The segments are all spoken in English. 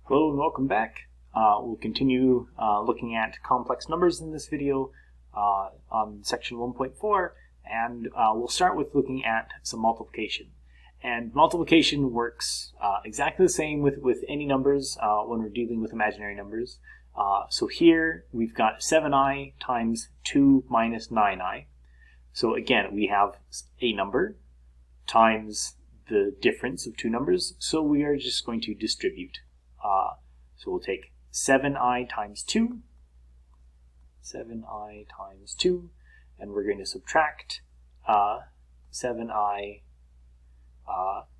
Hello and welcome back. We'll continue looking at complex numbers in this video on section 1.4, and we'll start with looking at some multiplication. And multiplication works exactly the same with any numbers when we're dealing with imaginary numbers. So here we've got 7i times 2 minus 9i. So again, we have a number times the difference of two numbers, so we are just going to distribute. So we'll take 7i times 2, 7i times 2, and we're going to subtract 7i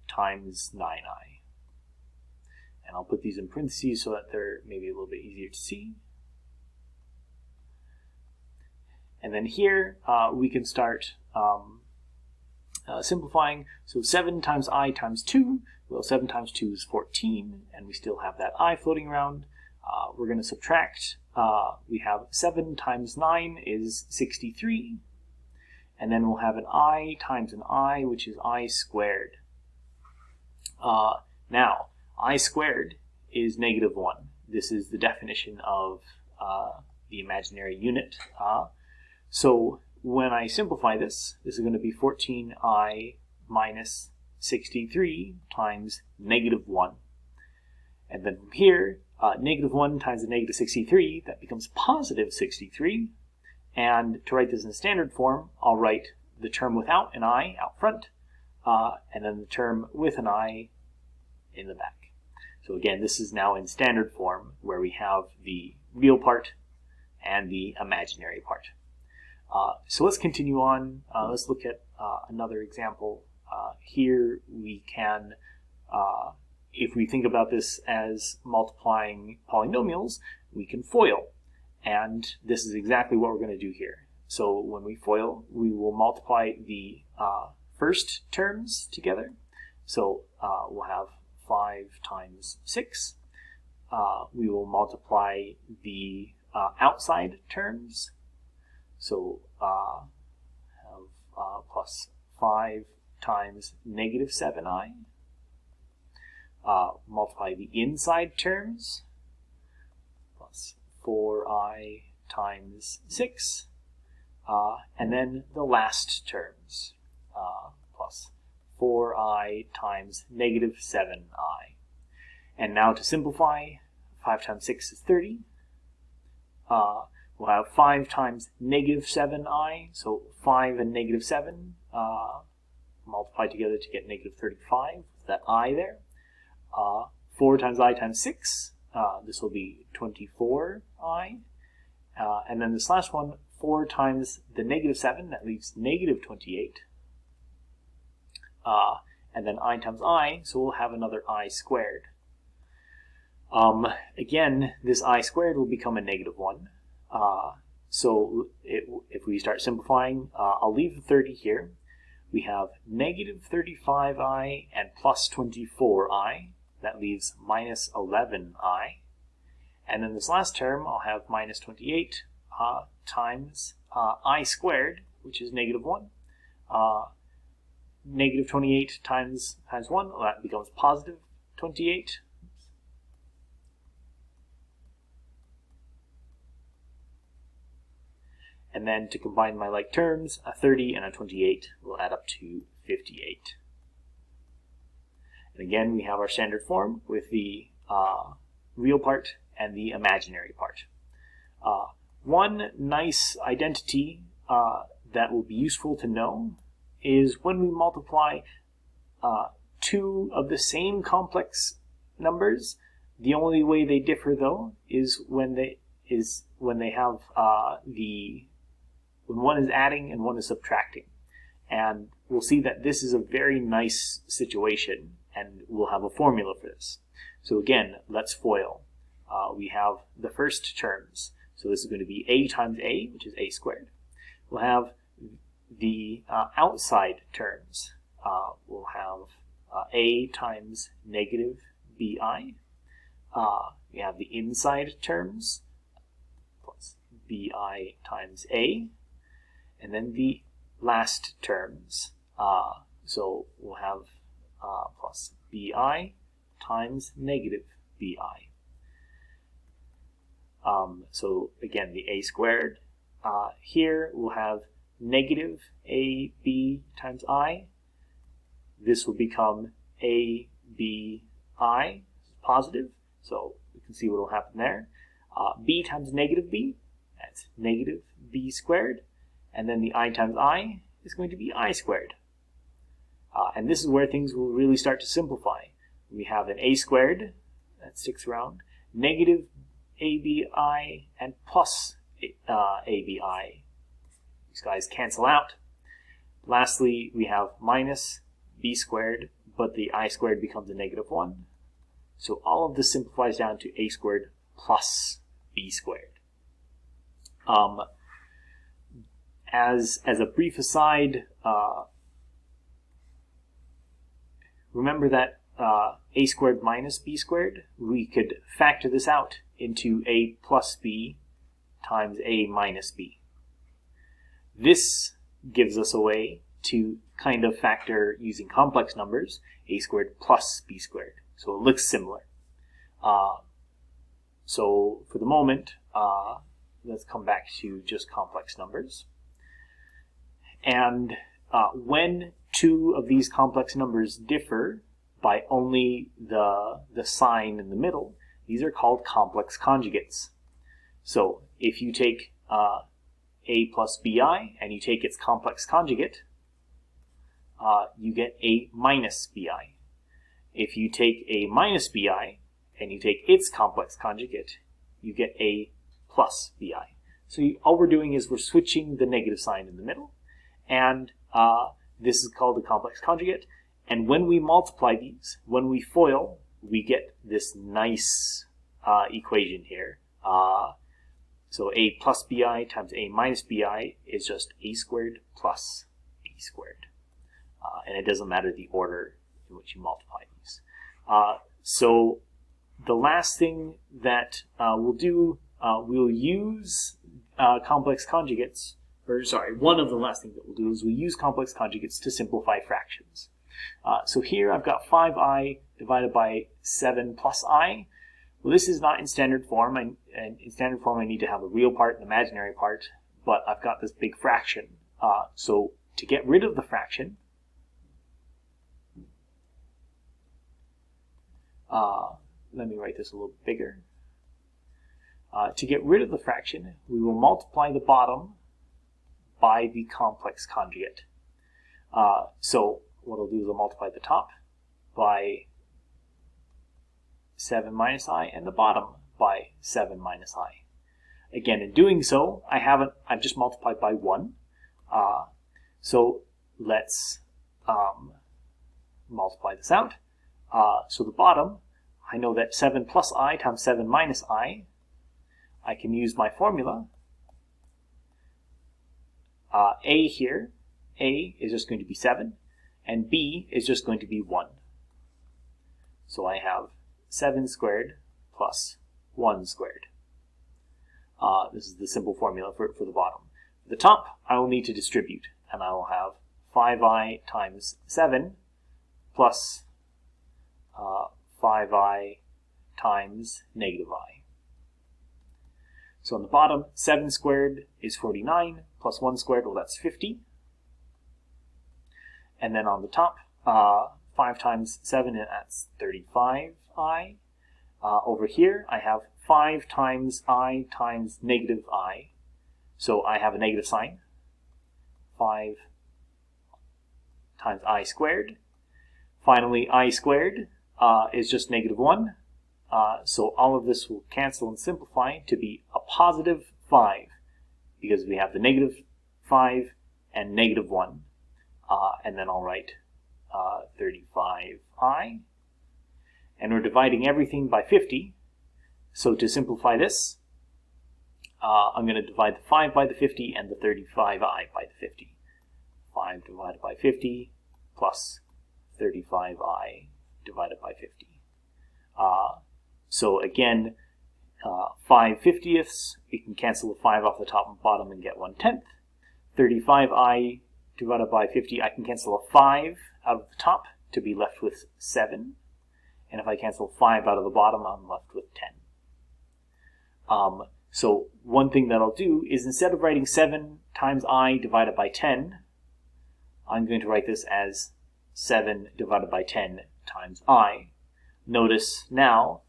times 9i. And I'll put these in parentheses so that they're maybe a little bit easier to see. And then here we can start simplifying. So 7 times I times 2, well, 7 times 2 is 14, and we still have that I floating around. We're going to subtract. We have 7 times 9 is 63, and then we'll have an I times an I, which is I squared. Now, I squared is negative 1. This is the definition of the imaginary unit. So when I simplify this, this is going to be 14i minus 63 times negative 1. And then from here, negative 1 times the negative 63, that becomes positive 63. And to write this in standard form, I'll write the term without an I out front, and then the term with an I in the back. So again, this is now in standard form, where we have the real part and the imaginary part. So let's continue on. Let's look at another example. Here we can, if we think about this as multiplying polynomials, we can FOIL. And this is exactly what we're going to do here. So when we FOIL, we will multiply the first terms together. So we'll have 5 times 6. We will multiply the outside terms. So have plus 5 times negative 7i. Multiply the inside terms, plus 4i times 6. And then the last terms, plus 4i times negative 7i. And now to simplify, 5 times 6 is 30. We'll have 5 times negative 7i, so 5 and negative 7 multiply together to get negative 35, with that I there. 4 times I times 6, this will be 24i. And then this last one, 4 times the negative 7, that leaves negative 28. And then I times I, so we'll have another I squared. Again, this I squared will become a negative 1. So if we start simplifying, I'll leave the 30 here. We have negative 35i and plus 24i. That leaves minus 11i. And then this last term, I'll have minus 28 times I squared, which is negative 1. Negative 28 times 1, well, that becomes positive 28. And then to combine my like terms, a 30 and a 28 will add up to 58. And again, we have our standard form with the real part and the imaginary part. One nice identity that will be useful to know is when we multiply two of the same complex numbers. The only way they differ, though, is when they have when one is adding and one is subtracting. And we'll see that this is a very nice situation, and we'll have a formula for this. So again, let's FOIL. We have the first terms. So this is going to be a times a, which is a squared. We'll have the outside terms. We'll have a times negative bi. We have the inside terms, plus bi times a. And then the last terms. So we'll have plus bi times negative bi. So again, the a squared here will have negative ab times I. This will become abi positive, so we can see what will happen there. B times negative b, that's negative b squared, and then the I times I is going to be I squared. And this is where things will really start to simplify. We have an a squared, that sticks around, negative abi and plus abi. These guys cancel out. Lastly, we have minus b squared, but the I squared becomes a negative 1. So all of this simplifies down to a squared plus b squared. As a brief aside, remember that a squared minus b squared, we could factor this out into a plus b times a minus b. This gives us a way to kind of factor using complex numbers, a squared plus b squared. So it looks similar. So for the moment, let's come back to just complex numbers. And when two of these complex numbers differ by only the sign in the middle, these are called complex conjugates. So if you take a plus bi and you take its complex conjugate, you get a minus bi. If you take a minus bi and you take its complex conjugate, you get a plus bi. So all we're doing is we're switching the negative sign in the middle, and this is called the complex conjugate. And when we multiply these, when we FOIL, we get this nice equation here. So a plus bi times a minus bi is just a squared plus b squared. And it doesn't matter the order in which you multiply these. So the last thing that we'll do, we'll use complex conjugates, or sorry, one of the last things that we'll do is we'll use complex conjugates to simplify fractions. So here I've got 5i divided by 7 plus I. Well, this is not in standard form, and in standard form I need to have a real part and an imaginary part, but I've got this big fraction. So to get rid of the fraction, let me write this a little bigger. To get rid of the fraction, we will multiply the bottom by the complex conjugate. So what I'll do is I'll multiply the top by 7 minus I and the bottom by 7 minus I. Again, in doing so, I've just multiplied by 1. So let's multiply this out. So the bottom, I know that 7 plus I times 7 minus I can use my formula. A here, A is just going to be 7, and B is just going to be 1. So I have 7 squared plus 1 squared. This is the simple formula for the bottom. For the top, I will need to distribute, and I will have 5i times 7 plus 5i times negative I. So on the bottom, 7 squared is 49, plus 1 squared, well, that's 50. And then on the top, 5 times 7, that's 35i. Over here, I have 5 times I times negative I. So I have a negative sign. 5 times I squared. Finally, I squared is just negative 1. So all of this will cancel and simplify to be a positive 5, because we have the negative 5 and negative 1. And then I'll write 35i. And we're dividing everything by 50. So to simplify this, I'm going to divide the 5 by the 50 and the 35i by the 50. 5 divided by 50 plus 35i divided by 50. So again, 5 50ths, we can cancel the 5 off the top and bottom and get 1/10. 35i divided by 50, I can cancel a 5 out of the top to be left with 7. And if I cancel 5 out of the bottom, I'm left with 10. So one thing that I'll do is instead of writing 7 times I divided by 10, I'm going to write this as 7 divided by 10 times I. Notice now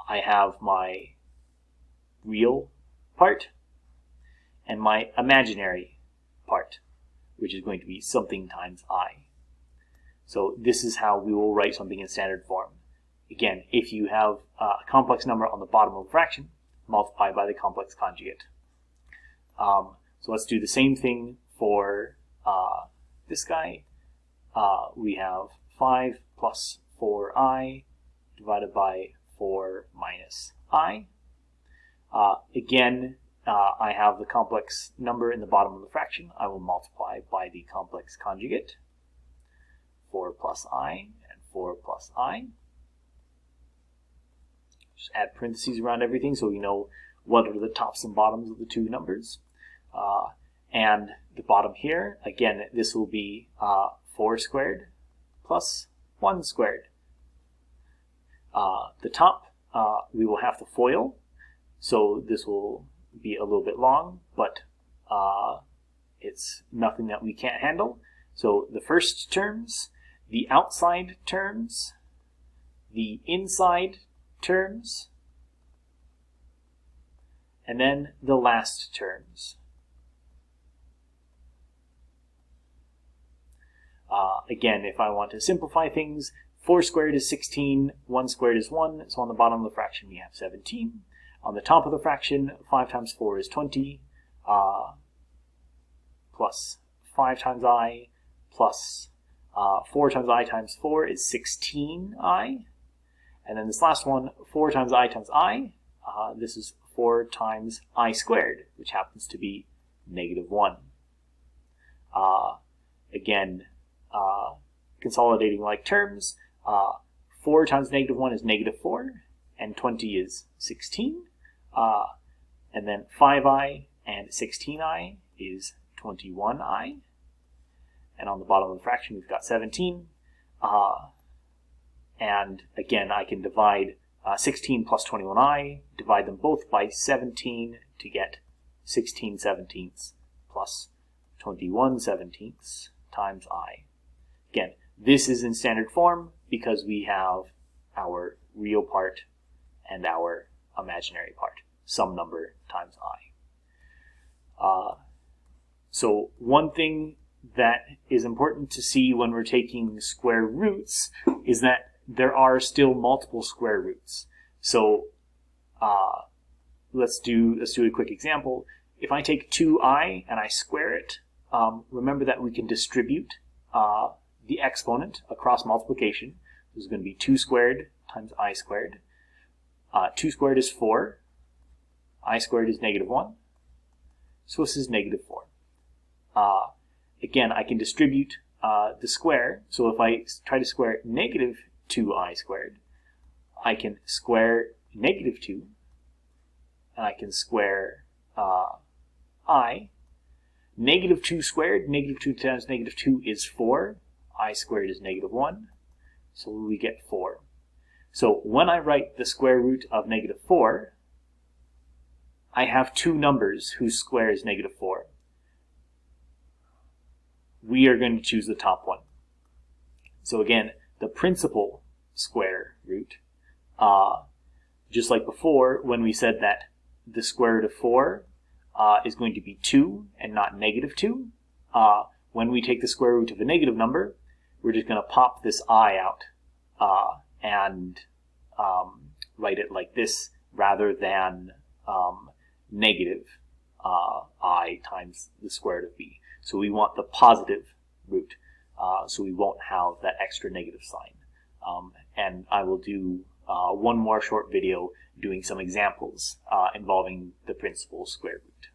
I have my real part and my imaginary part, which is going to be something times I. So this is how we will write something in standard form. Again, if you have a complex number on the bottom of a fraction, multiply by the complex conjugate. So let's do the same thing for this guy. We have 5 plus 4i divided by 4 minus I. Again, I have the complex number in the bottom of the fraction. I will multiply by the complex conjugate. 4 plus I and 4 plus I. Just add parentheses around everything so we know what are the tops and bottoms of the two numbers. And the bottom here, again, this will be 4 squared plus 1 squared. The top, we will have to FOIL, so this will be a little bit long, but it's nothing that we can't handle. So the first terms, the outside terms, the inside terms, and then the last terms. Again, if I want to simplify things, 4 squared is 16, 1 squared is 1, so on the bottom of the fraction we have 17. On the top of the fraction, 5 times 4 is 20, plus 5 times I, plus 4 times I times 4 is 16i. And then this last one, 4 times I, this is 4 times I squared, which happens to be -1. Again, consolidating like terms, 4 times -1 is -4, and 20 is 16. And then 5i and 16i is 21i. And on the bottom of the fraction, we've got 17. And again, I can divide 16 plus 21i, divide them both by 17 to get 16 seventeenths plus 21 seventeenths times I. Again, this is in standard form because we have our real part and our imaginary part, some number times I. So one thing that is important to see when we're taking square roots is that there are still multiple square roots. So let's do a quick example. If I take 2i and I square it, remember that we can distribute the exponent across multiplication. This is going to be 2 squared times I squared. 2 squared is 4. I squared is -1. So this is -4. Again, I can distribute the square. So if I try to square -2i squared, I can square -2, and I can square I. -2 squared, -2 times -2 is 4. I squared is -1, so we get 4. So when I write the square root of -4, I have two numbers whose square is -4. We are going to choose the top one. So again, the principal square root, just like before when we said that the square root of 4 is going to be 2 and not -2, when we take the square root of a negative number, we're just going to pop this I out and write it like this rather than negative I times the square root of b. So we want the positive root, so we won't have that extra negative sign. And I will do one more short video doing some examples involving the principal square root.